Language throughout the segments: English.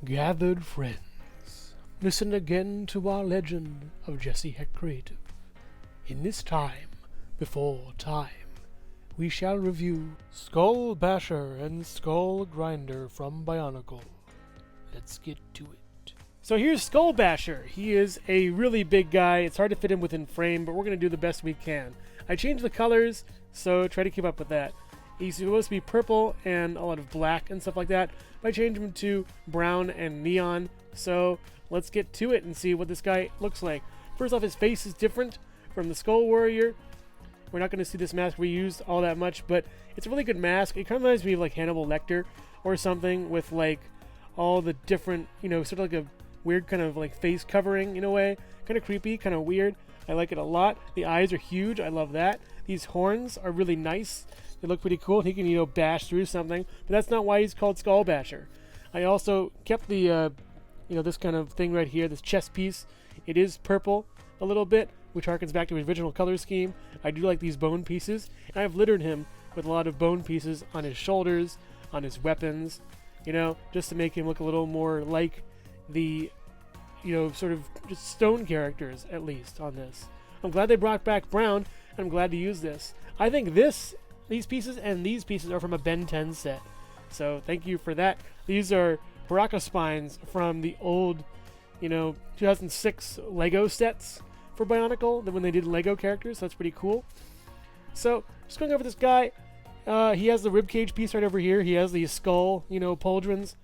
Gathered friends, listen again to our legend of Jesse Heck Creative. In this time, before time, we shall review Skull Basher and Skull Grinder from BIONICLE. Let's get to it. So here's Skull Basher. He is a really big guy. It's hard to fit him within frame, but we're going to do the best we can. I changed the colors, so try to keep up with that. He's supposed to be purple and a lot of black and stuff like that, but I changed him to brown and neon. So let's get to it and see what this guy looks like. First off, his face is different from the Skull Warrior. We're not going to see this mask reused all that much, but it's a really good mask. It kind of reminds me of like Hannibal Lecter or something, with like all the different, sort of like a weird kind of like face covering in a way. Kind of creepy, kind of weird. I like it a lot. The eyes are huge. I love that. These horns are really nice. They look pretty cool. He can, bash through something, but that's not why he's called Skull Basher. I also kept the, this kind of thing right here, this chest piece. It is purple a little bit, which harkens back to his original color scheme. I do like these bone pieces, and I've littered him with a lot of bone pieces on his shoulders, on his weapons, just to make him look a little more like the, sort of just stone characters, at least, on this. I'm glad they brought back brown, and I'm glad to use this. I think these pieces and these pieces are from a Ben 10 set, so thank you for that. These are Baraka spines from the old, 2006 Lego sets for BIONICLE, when they did Lego characters. So that's pretty cool. So just going over this guy, he has the ribcage piece right over here. He has the skull, pauldrons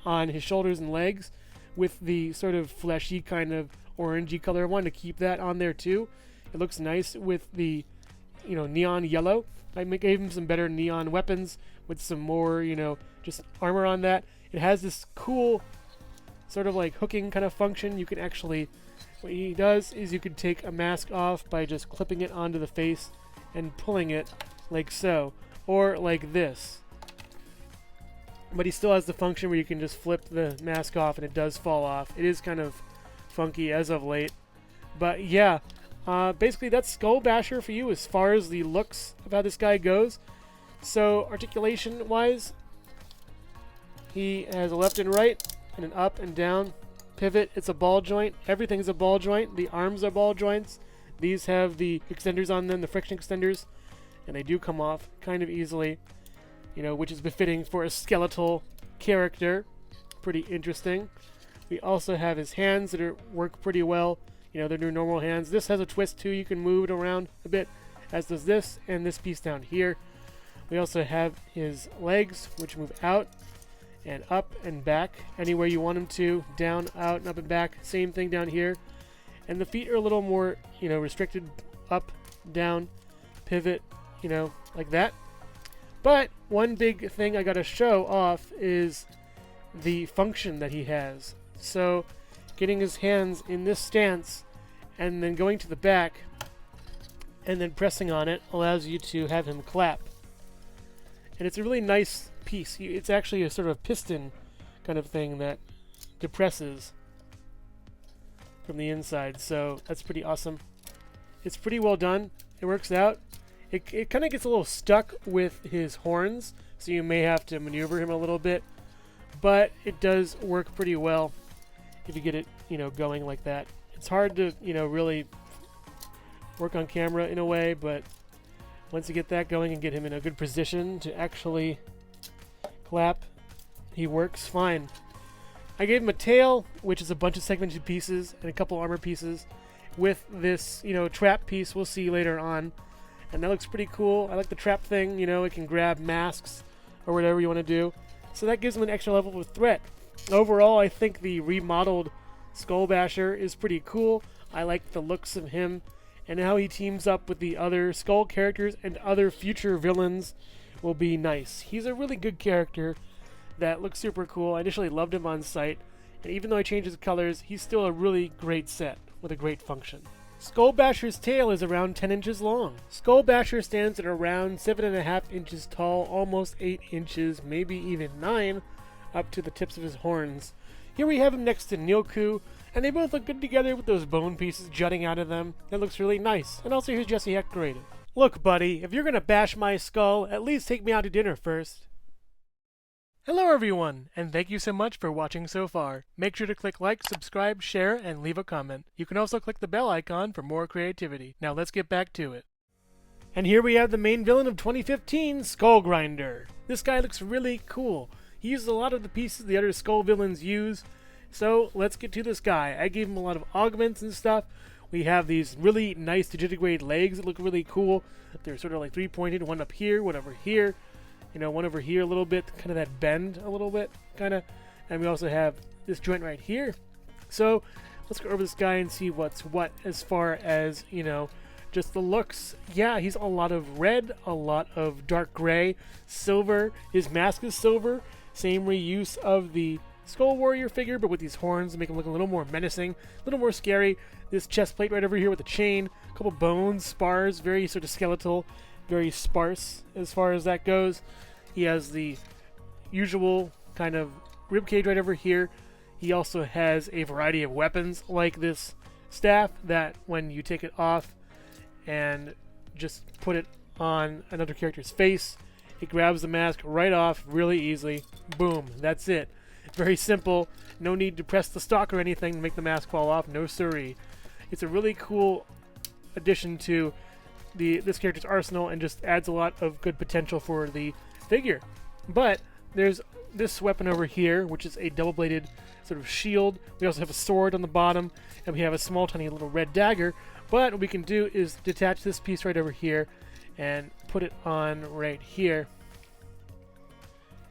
on his shoulders and legs, with the sort of fleshy kind of orangey color. I wanted to keep that on there too. It looks nice with the, neon yellow. I gave him some better neon weapons with some more, just armor on that. It has this cool sort of like hooking kind of function. You can actually, what he does is you can take a mask off by just clipping it onto the face and pulling it like so, or like this. But he still has the function where you can just flip the mask off and it does fall off. It is kind of funky as of late. But yeah, basically that's Skull Basher for you as far as the looks of how this guy goes. So articulation wise, he has a left and right and an up and down pivot. It's a ball joint. Everything's a ball joint. The arms are ball joints. These have the extenders on them, the friction extenders, and they do come off kind of easily, which is befitting for a skeletal character. Pretty interesting. We also have his hands that work pretty well. They're new normal hands. This has a twist too. You can move it around a bit, as does this and this piece down here. We also have his legs, which move out and up and back anywhere you want them to. Down, out, and up and back. Same thing down here. And the feet are a little more, restricted. Up, down, pivot, like that. But one big thing I gotta show off is the function that he has. So getting his hands in this stance and then going to the back and then pressing on it allows you to have him clap. And it's a really nice piece. It's actually a sort of piston kind of thing that depresses from the inside. So that's pretty awesome. It's pretty well done. It works out. It kind of gets a little stuck with his horns, so you may have to maneuver him a little bit. But it does work pretty well if you get it, going like that. It's hard to, really work on camera in a way, but once you get that going and get him in a good position to actually clap, he works fine. I gave him a tail, which is a bunch of segmented pieces and a couple armor pieces with this, trap piece we'll see later on. And that looks pretty cool. I like the trap thing, it can grab masks or whatever you want to do. So that gives him an extra level of threat. Overall, I think the remodeled Skull Basher is pretty cool. I like the looks of him and how he teams up with the other Skull characters and other future villains will be nice. He's a really good character that looks super cool. I initially loved him on sight, and even though I changed his colors, he's still a really great set with a great function. Skull Basher's tail is around 10 inches long. Skull Basher stands at around 7.5 inches tall, almost 8 inches, maybe even 9, up to the tips of his horns. Here we have him next to Nilku, and they both look good together with those bone pieces jutting out of them. That looks really nice. And also here's Jesse Heck Creative. Look, buddy, if you're gonna bash my skull, at least take me out to dinner first. Hello everyone, and thank you so much for watching so far. Make sure to click like, subscribe, share, and leave a comment. You can also click the bell icon for more creativity. Now let's get back to it. And here we have the main villain of 2015, Skull Grinder. This guy looks really cool. He uses a lot of the pieces the other Skull villains use. So let's get to this guy. I gave him a lot of augments and stuff. We have these really nice digitigrade legs that look really cool. They're sort of like three-pointed, one up here, one over here. You know, one over here a little bit, kind of that bend a little bit, kind of. And we also have this joint right here. So let's go over this guy and see what's what as far as, you know, just the looks. Yeah, he's a lot of red, a lot of dark gray, silver. His mask is silver. Same reuse of the Skull Warrior figure, but with these horns to make him look a little more menacing, a little more scary. This chest plate right over here with a chain, a couple bones, spars, very sort of skeletal, very sparse as far as that goes. He has the usual kind of ribcage right over here. He also has a variety of weapons like this staff that when you take it off and just put it on another character's face, it grabs the mask right off really easily. Boom, that's it. Very simple. No need to press the stock or anything to make the mask fall off. No siree. It's a really cool addition to this character's arsenal and just adds a lot of good potential for the figure. But there's this weapon over here, which is a double-bladed sort of shield. We also have a sword on the bottom, and we have a small, tiny little red dagger. But what we can do is detach this piece right over here and put it on right here.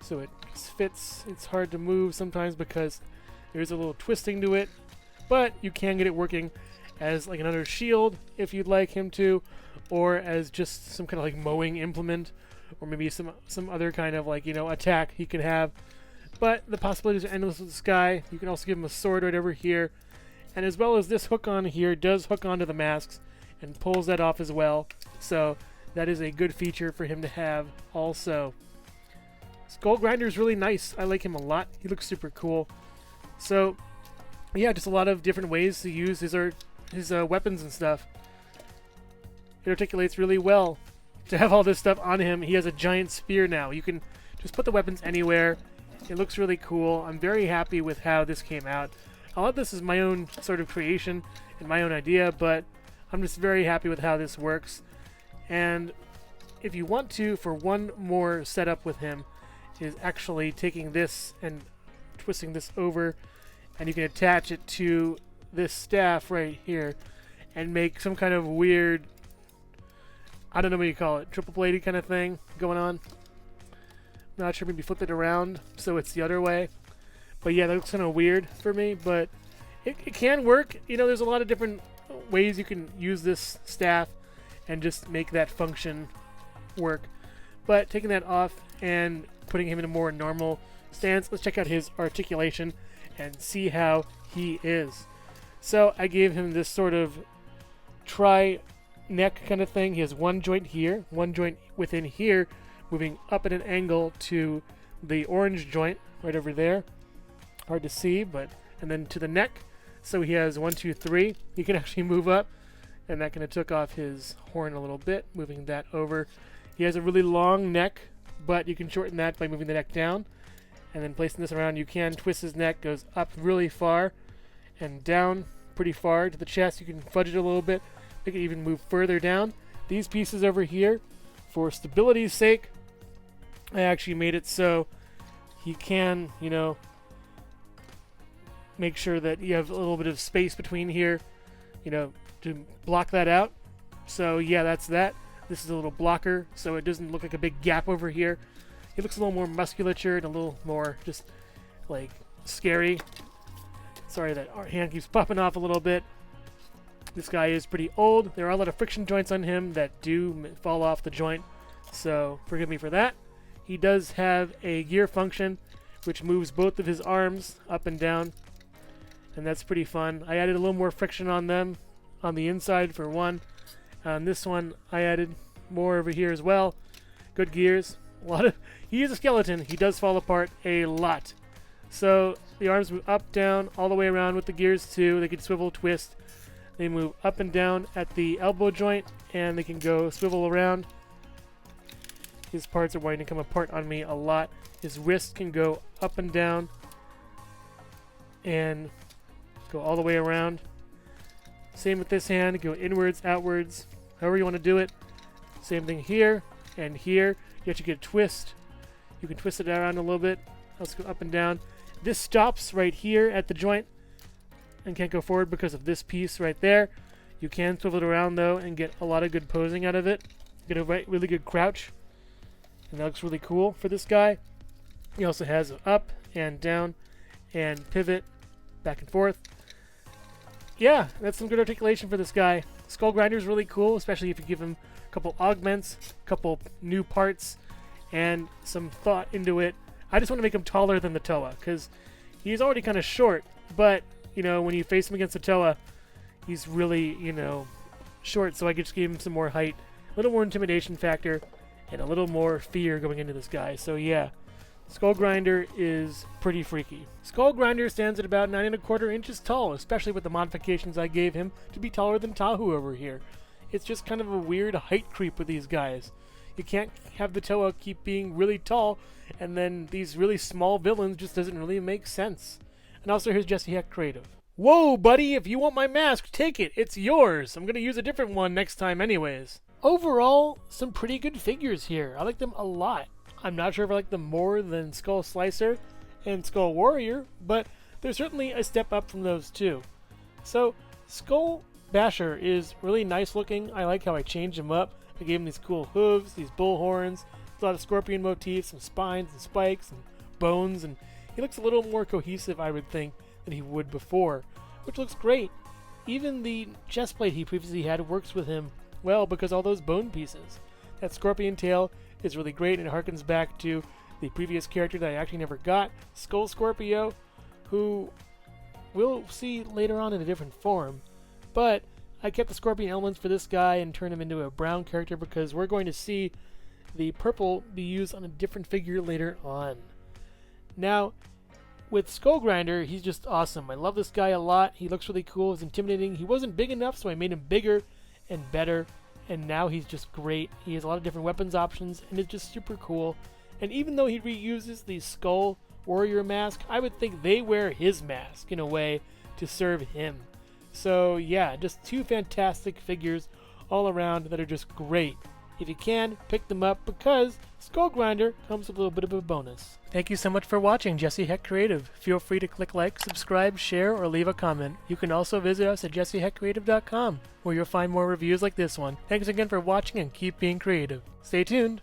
So it fits. It's hard to move sometimes because there's a little twisting to it, but you can get it working as like another shield if you'd like him to, or as just some kind of like mowing implement, or maybe some other kind of like, you know, attack he could have. But the possibilities are endless with this guy. You can also give him a sword right over here, and as well as this hook on here does hook onto the masks and pulls that off as well. So that is a good feature for him to have also. Skull Grinder is really nice. I like him a lot. He looks super cool. So yeah, just a lot of different ways to use his weapons and stuff. It articulates really well. To have all this stuff on him, he has a giant spear now. You can just put the weapons anywhere. It looks really cool. I'm very happy with how this came out. A lot of this is my own sort of creation and my own idea, but I'm just very happy with how this works. And if you want to, for one more setup with him, is actually taking this and twisting this over, and you can attach it to this staff right here and make some kind of weird, I don't know what you call it, triple bladed kind of thing going on. Not sure, maybe flip it around so it's the other way. But yeah, that looks kind of weird for me, but it can work. You know, there's a lot of different ways you can use this staff and just make that function work. But taking that off and putting him in a more normal stance, let's check out his articulation and see how he is. So I gave him this sort of tri-neck kind of thing. He has one joint here, one joint within here, moving up at an angle to the orange joint right over there. Hard to see, but and then to the neck. So he has 1, 2, 3. He can actually move up, and that kind of took off his horn a little bit, moving that over. He has a really long neck, but you can shorten that by moving the neck down. And then placing this around, you can twist his neck, goes up really far and down pretty far to the chest. You can fudge it a little bit, make it even move further down. These pieces over here, for stability's sake, I actually made it so he can, you know, make sure that you have a little bit of space between here, you know, to block that out. So yeah, that's that. This is a little blocker, so it doesn't look like a big gap over here. It looks a little more musculature and a little more just like scary. Sorry that our hand keeps popping off a little bit. This guy is pretty old. There are a lot of friction joints on him that do fall off the joint, so forgive me for that. He does have a gear function which moves both of his arms up and down, and that's pretty fun. I added a little more friction on them on the inside for one. On this one I added more over here as well. Good gears. He is a skeleton. He does fall apart a lot. So the arms move up, down, all the way around with the gears too. They can swivel, twist. They move up and down at the elbow joint, and they can go swivel around. His parts are wanting to come apart on me a lot. His wrist can go up and down and go all the way around. Same with this hand, go inwards, outwards, however you want to do it. Same thing here and here. You have to get a twist. You can twist it around a little bit. Let's go up and down. This stops right here at the joint and can't go forward because of this piece right there. You can swivel it around though and get a lot of good posing out of it. Get a really good crouch. And that looks really cool for this guy. He also has up and down and pivot back and forth. Yeah, that's some good articulation for this guy. Skull Grinder is really cool, especially if you give him a couple augments, a couple new parts, and some thought into it. I just want to make him taller than the Toa, because he's already kind of short, but, you know, when you face him against the Toa, he's really, you know, short, so I could just give him some more height, a little more intimidation factor, and a little more fear going into this guy. So yeah, Skull Grinder is pretty freaky. Skull Grinder stands at about 9 1/4 inches tall, especially with the modifications I gave him to be taller than Tahu over here. It's just kind of a weird height creep with these guys. You can't have the Toa keep being really tall, and then these really small villains just doesn't really make sense. And also here's Jesse Heck Creative. Whoa, buddy, if you want my mask, take it. It's yours. I'm going to use a different one next time anyways. Overall, some pretty good figures here. I like them a lot. I'm not sure if I like them more than Skull Slicer and Skull Warrior, but they're certainly a step up from those two. So, Skull Basher is really nice looking. I like how I changed him up. I gave him these cool hooves, these bull horns, a lot of scorpion motifs, some spines and spikes and bones, and he looks a little more cohesive, I would think, than he would before, which looks great. Even the chest plate he previously had works with him well because all those bone pieces. That scorpion tail is really great, and it harkens back to the previous character that I actually never got, Skull Scorpio, who we'll see later on in a different form. But I kept the scorpion elements for this guy and turned him into a brown character because we're going to see the purple be used on a different figure later on. Now, with Skull Grinder, he's just awesome. I love this guy a lot. He looks really cool. He's intimidating. He wasn't big enough, so I made him bigger and better. And now he's just great. He has a lot of different weapons options, and it's just super cool. And even though he reuses the Skull Warrior mask, I would think they wear his mask in a way to serve him. So yeah, just two fantastic figures all around that are just great. If you can, pick them up because Skull Grinder comes with a little bit of a bonus. Thank you so much for watching Jesse Heck Creative. Feel free to click like, subscribe, share, or leave a comment. You can also visit us at jesseheckcreative.com, where you'll find more reviews like this one. Thanks again for watching and keep being creative. Stay tuned!